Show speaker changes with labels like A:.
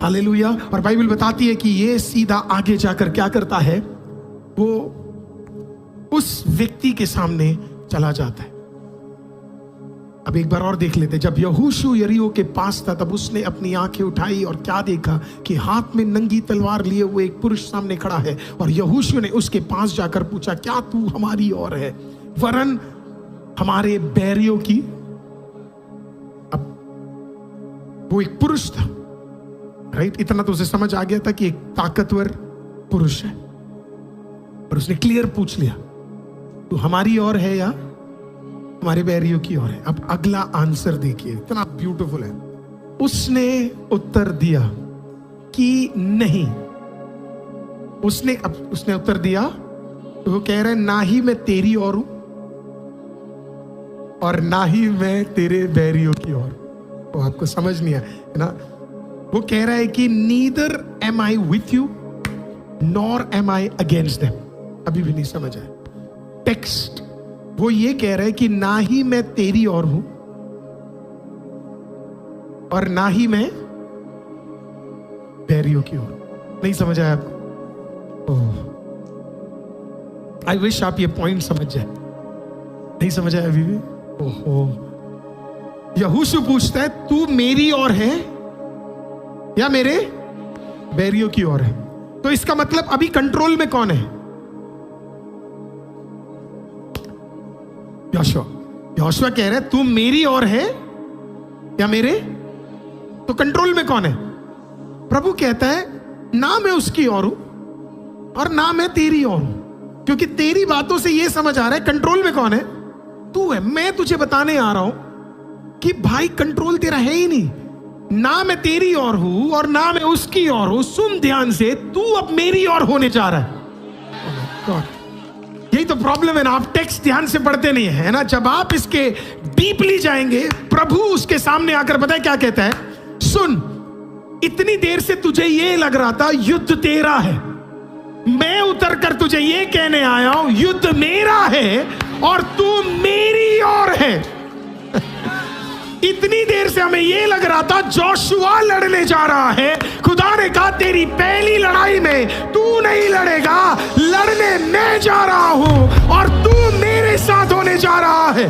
A: Hallelujah. और Bible बताती है कि ये सीधा आगे जाकर क्या करता है, वो उस व्यक्ति के सामने चला जाता है। अब एक बार और देख लेते। जब यहोशू यरीहो के पास था तब उसने अपनी आंखें उठाई और क्या देखा कि हाथ में नंगी तलवार लिए हुए एक पुरुष सामने खड़ा है। और यहोशू ने उसके पास जाकर पूछा, क्या तू हमारी ओर है वरन हमारे बैरियों की? अब वो एक पुरुष था, राइट? इतना तो उसे समझ आ गया था कि एक ताकतवर पुरुष है, और उसने क्लियर पूछ लिया, तू हमारी ओर है या हमारे बैरियों की ओर है? अब अगला आंसर देखिए, इतना ब्यूटीफुल है। उसने उत्तर दिया कि नहीं। उसने उत्तर दिया, तो वो कह रहा है ना ही मैं तेरी ओर हूं और ना ही मैं तेरे बैरियों की ओर। वो आपको समझ नहीं है ना? वो कह रहा है कि neither am I with you nor am I against them. अभी भी नहीं समझ आया टेक्स्ट। वो ये कह रहा है कि ना ही मैं तेरी ओर हूं और ना ही मैं बैरियों की ओर। नहीं समझ आया आपको? आई विश आप ये पॉइंट समझ जाए। नहीं समझ आया अभी भी? ओहो। यहोशू पूछता है, तू मेरी ओर है या मेरे बैरियों की ओर है? तो इसका मतलब अभी कंट्रोल में कौन है? यहोशू कह रहा है तू मेरी ओर है या मेरे? तो कंट्रोल में कौन है? प्रभु कहता है ना मैं उसकी ओर हूं और ना मैं तेरी ओर हूं, क्योंकि तेरी बातों से यह समझ आ रहा है कंट्रोल में कौन है? तू है। मैं तुझे बताने आ रहा हूं कि भाई कंट्रोल तेरा है ही नहीं। ना मैं तेरी ओर हूं और ना मैं उसकी ओर हूं। सुन ध्यान से, तू अब मेरी ओर होने जा रहा है। गॉड, यही तो प्रॉब्लम है ना, आप टेक्स्ट ध्यान से पढ़ते नहीं है ना। जब आप इसके डीपली जाएंगे, प्रभु उसके सामने आकर पता है क्या कहता है? सुन, इतनी देर से तुझे ये लग रहा था युद्ध तेरा है, मैं उतर कर तुझे ये कहने आया हूं युद्ध मेरा है और तू मेरी ओर है। इतनी देर से हमें यह लग रहा था जोशुआ लड़ने जा रहा है। खुदा ने कहा तेरी पहली लड़ाई में तू नहीं लड़ेगा, लड़ने मैं जा रहा हूं और तू मेरे साथ होने जा रहा है।